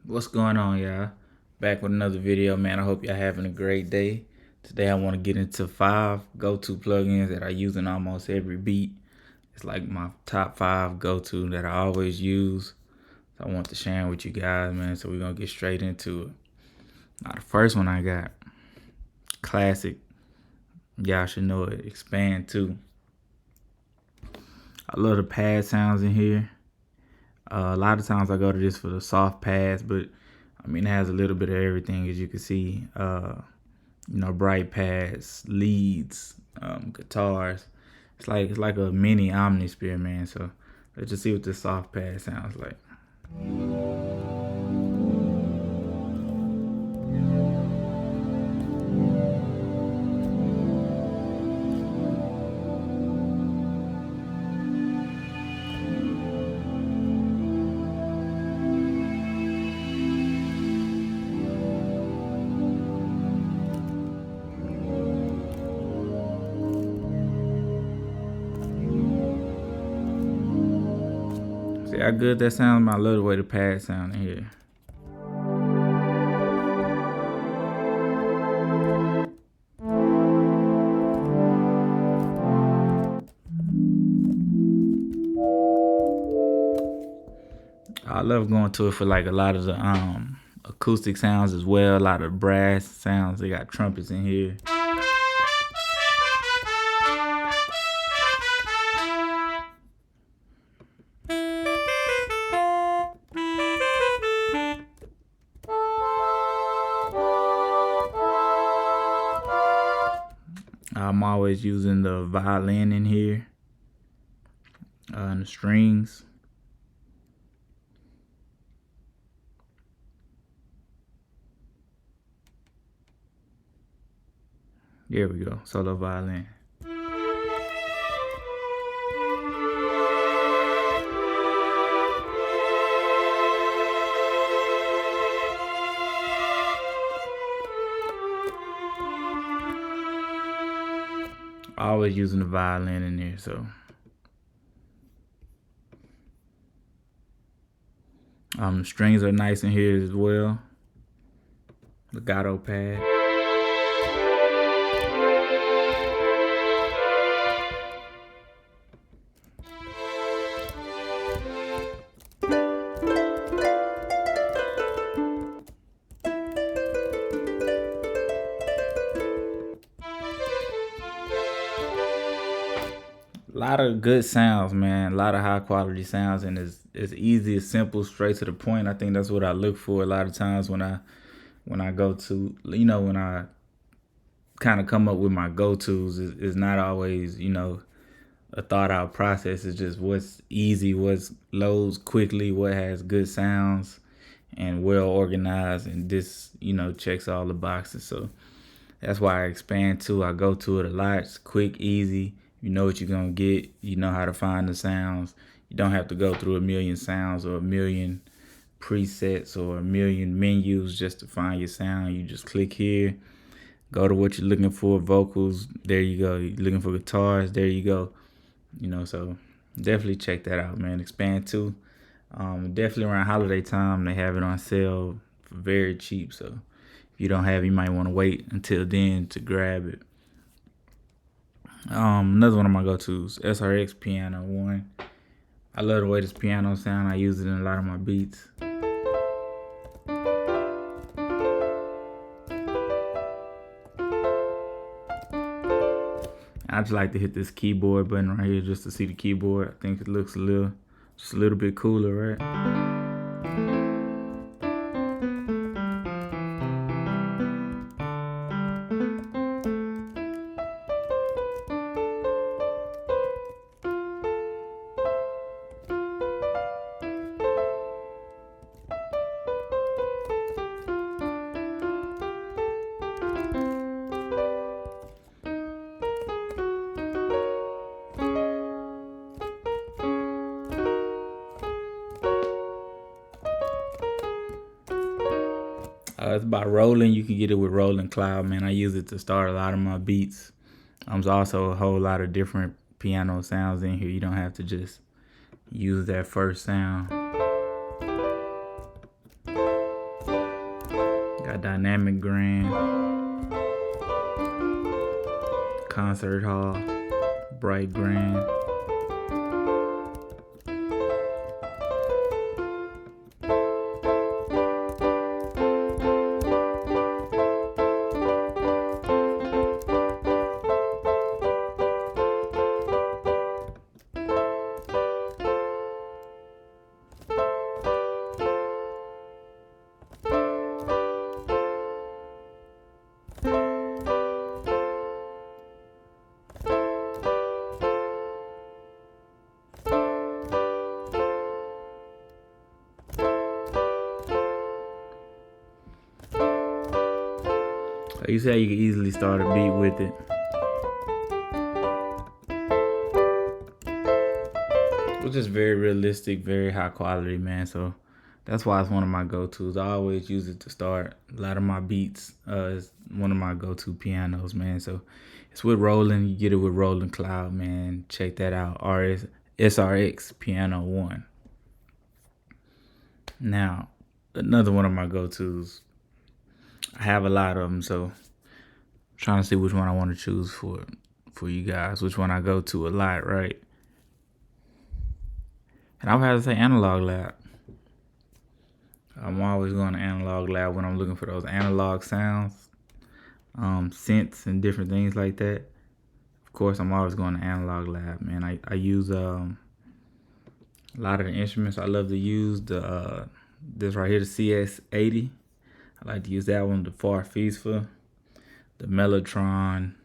What's going on, y'all? Back with another video, man. I hope y'all having a great day. Today I want to get into 5 go-to plugins that I use in almost every beat. It's like my top 5 go-to that I always use. So I want to share with you guys, man. So we're gonna get straight into it. Now the first one I got, classic. Y'all should know it. Expand 2. I love the pad sounds in here. A lot of times I go to this for the soft pads, but I mean it has a little bit of everything, as you can see. Bright pads, leads, guitars. It's like a mini Omnisphere, man. So let's just see what this soft pad sounds like. See how good that sounds? I love the way the pad sound in here. I love going to it for like a lot of the acoustic sounds as well, a lot of brass sounds. They got trumpets in here. I'm always using the violin in here and the strings. There we go, solo violin. Always using the violin in there, so. Strings are nice in here as well. Legato pad. A lot of good sounds, man. A lot of high quality sounds, and it's easy, it's simple, straight to the point. I think that's what I look for a lot of times when I go to, when I kind of come up with my go-tos. It's not always, a thought out process. It's just what's easy, what loads quickly, what has good sounds and well organized, and this, checks all the boxes. So that's why I expand too. I go to it a lot. It's quick, easy. You know what you're gonna get. You know how to find the sounds. You don't have to go through a million sounds or a million presets or a million menus just to find your sound. You just click here, go to what you're looking for, vocals, there you go. You're looking for guitars, there you go. So definitely check that out, man. Expand 2. Definitely around holiday time, they have it on sale for very cheap. So if you don't have it, you might want to wait until then to grab it. Another one of my go-tos, SRX Piano 1. I love the way this piano sound. I use it in a lot of my beats. I just like to hit this keyboard button right here just to see the keyboard. I think it looks just a little bit cooler, right? It's by Rolling. You can get it with Rolling Cloud, man. I use it to start a lot of my beats. There's also a whole lot of different piano sounds in here. You don't have to just use that first sound. Got dynamic grand, concert hall, bright grand. You see how you can easily start a beat with it. It's just very realistic, very high quality, man. So that's why it's one of my go-tos. I always use it to start a lot of my beats. It's one of my go-to pianos, man. So it's with Roland. You get it with Roland Cloud, man. Check that out. SRX Piano 1. Now, another one of my go-tos. I have a lot of them, so I'm trying to see which one I want to choose for you guys. Which one I go to a lot, right? And I would have to say Analog Lab. I'm always going to Analog Lab when I'm looking for those analog sounds, synths and different things like that. Of course, I'm always going to Analog Lab, man. I use a lot of the instruments. I love to use this right here, the CS80. I like to use that one, the Farfisa, the Mellotron,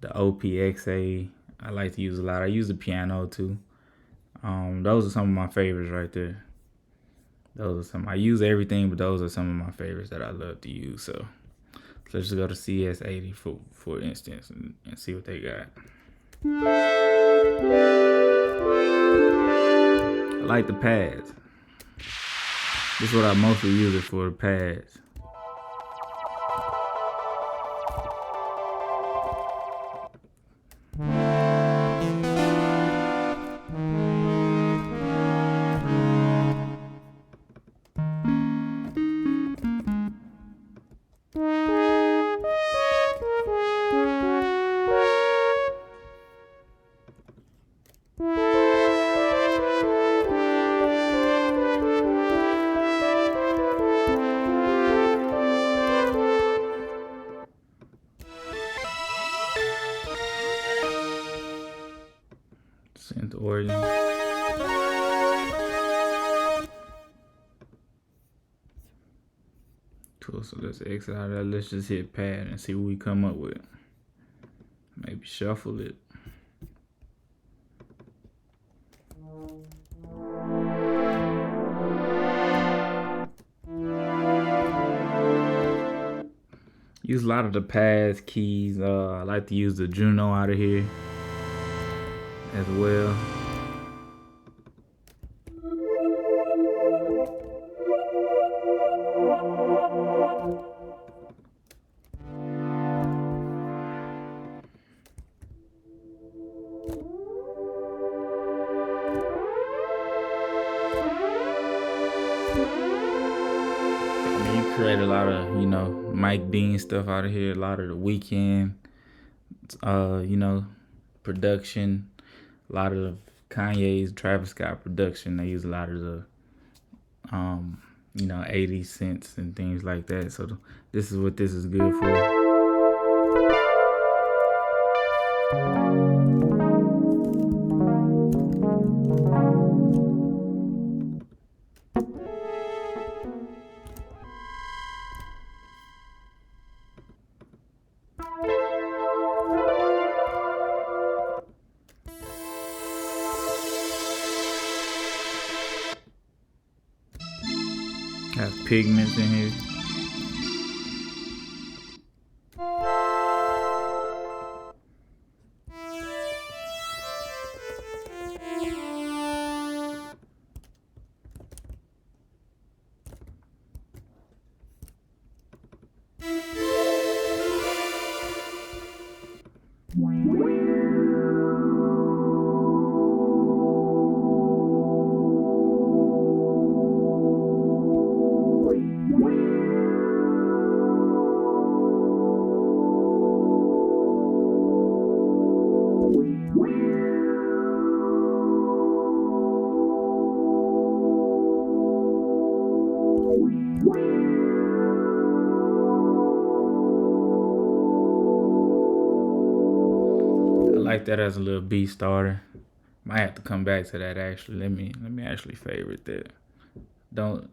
the OPXA. I like to use a lot. I use the piano too. Those are some of my favorites right there. Those are some. I use everything, but those are some of my favorites that I love to use. So let's just go to CS80 for instance and see what they got. I like the pads. This is what I mostly use it for, the pads. Synth organ. Cool, so let's exit out of that. Let's just hit pad and see what we come up with. Maybe shuffle it. Use a lot of the pads, keys. I like to use the Juno out of here as well. Create a lot of, Mike Dean stuff out of here, a lot of the Weeknd, production, a lot of Kanye's, Travis Scott production. They use a lot of the, 80 cents and things like that. So this is what this is good for. Have pigments in here. I like that as a little beat starter. Might have to come back to that actually. Let me actually favorite that. Don't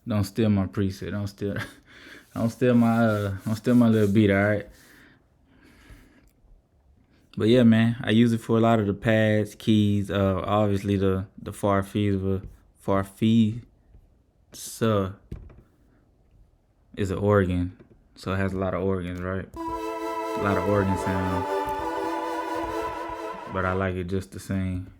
don't steal my preset. Don't steal my little beat, alright? But yeah, man, I use it for a lot of the pads, keys, obviously the Farfisa is an organ. So it has a lot of organs, right? A lot of organ sounds. But I like it just the same.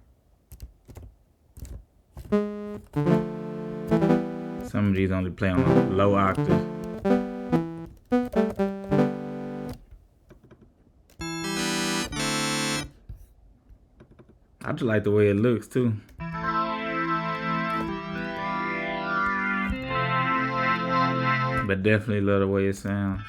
Some of these only play on a low octave. I just like the way it looks too. But definitely love the way it sounds.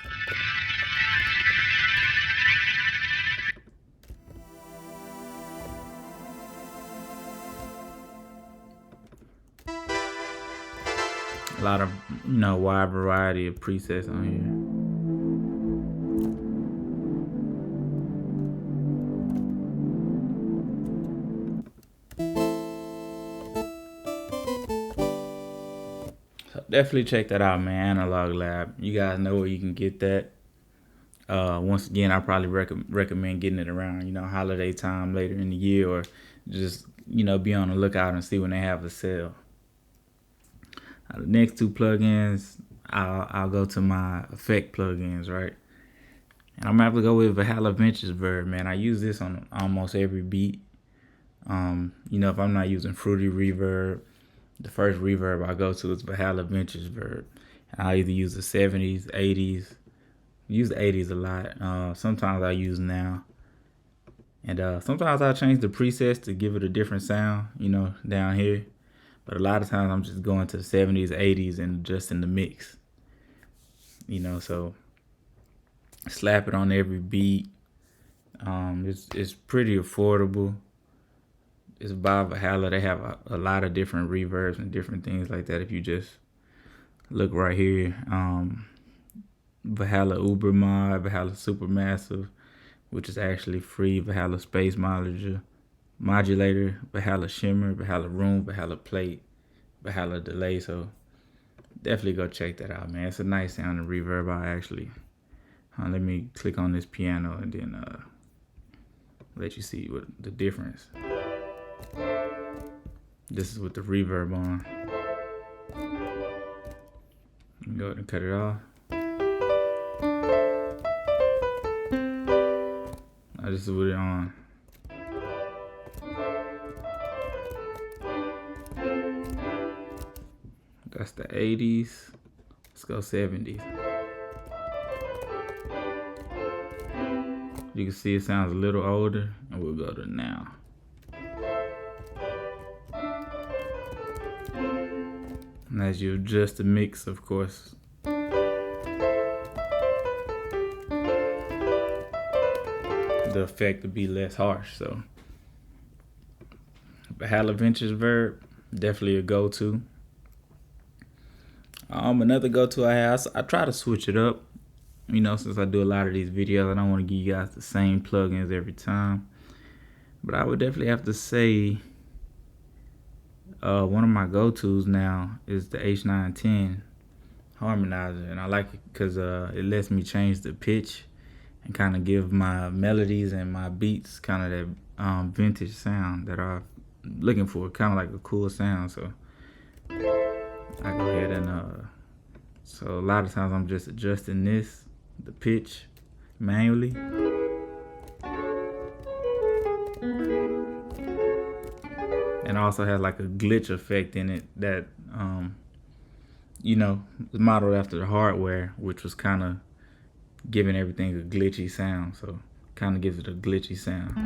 A lot of, wide variety of presets on here. So definitely check that out, man. Analog Lab. You guys know where you can get that. Once again, I probably recommend getting it around, holiday time later in the year, or just, be on the lookout and see when they have a sale. The next two plugins, I'll go to my effect plugins, right? And I'm gonna have to go with Valhalla Vintage Verb, man. I use this on almost every beat. If I'm not using Fruity Reverb, the first reverb I go to is Valhalla Vintage Verb. I'll either use the 70s, 80s. Use the 80s a lot. Sometimes I use now. And sometimes I change the presets to give it a different sound, down here. But a lot of times I'm just going to the 70s, 80s, and just in the mix. So slap it on every beat. It's pretty affordable. It's by Valhalla. They have a lot of different reverbs and different things like that. If you just look right here, Valhalla Uber Mod, Valhalla Supermassive, which is actually free, Valhalla Space Modulator, Valhalla Shimmer, Valhalla Room, Valhalla Plate, Valhalla Delay. So definitely go check that out, man. It's a nice sounding reverb. Let me click on this piano and then let you see what the difference. This is with the reverb on. Go ahead and cut it off. This is with it on. That's the 80s. Let's go 70s. You can see it sounds a little older, and we'll go to now. And as you adjust the mix, of course, the effect will be less harsh. So Valhalla Vintage Verb, definitely a go-to. Another go-to I try to switch it up. Since I do a lot of these videos, I don't want to give you guys the same plugins every time. But I would definitely have to say one of my go-tos now is the H910 harmonizer. And I like it because it lets me change the pitch and kind of give my melodies and my beats kind of that vintage sound that I'm looking for, kind of like a cool sound. So I go ahead and so a lot of times I'm just adjusting the pitch manually. And also has like a glitch effect in it that was modeled after the hardware, which was kind of giving everything a glitchy sound. So kind of gives it a glitchy sound.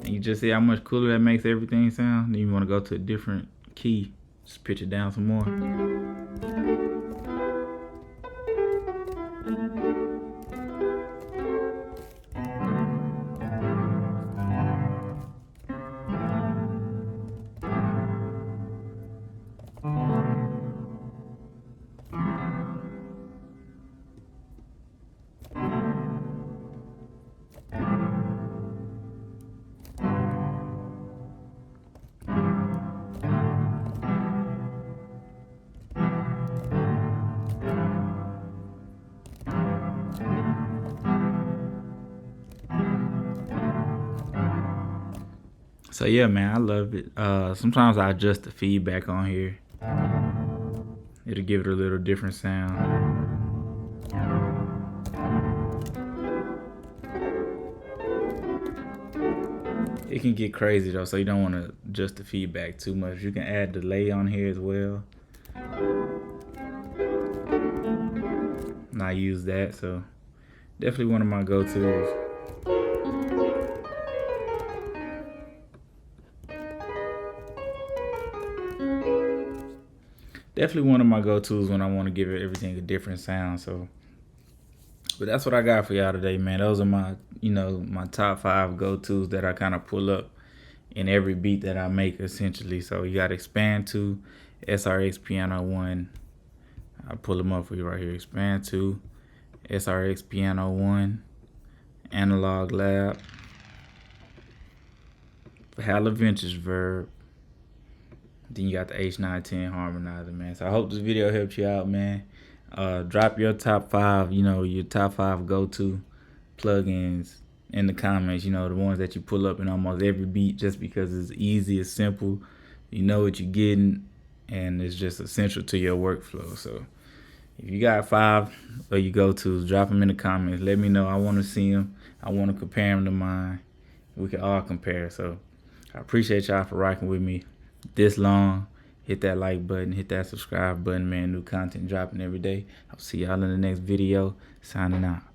And you just see how much cooler that makes everything sound. Then you want to go to a different key, just pitch it down some more. So yeah, man, I love it. Sometimes I adjust the feedback on here. It'll give it a little different sound. It can get crazy though, so you don't want to adjust the feedback too much. You can add delay on here as well. And I use that, so definitely one of my go-tos. Definitely one of my go-tos when I want to give everything a different sound. So, but that's what I got for y'all today, man. Those are my, my top 5 go-tos that I kind of pull up in every beat that I make, essentially. So you got Expand 2, SRX Piano 1. I'll pull them up for you right here. Expand 2, SRX Piano 1, Analog Lab, Hella Vintage Verb. Then you got the H910 harmonizer, man. So I hope this video helped you out, man. Drop your top 5, your top 5 go-to plugins in the comments. The ones that you pull up in almost every beat, just because it's easy, it's simple. You know what you're getting, and it's just essential to your workflow. So if you got 5 of your go-tos, drop them in the comments. Let me know. I want to see them. I want to compare them to mine. We can all compare. So I appreciate y'all for rocking with me this long. Hit that like button, hit that subscribe button, man. New content dropping every day. I'll see y'all in the next video. Signing out.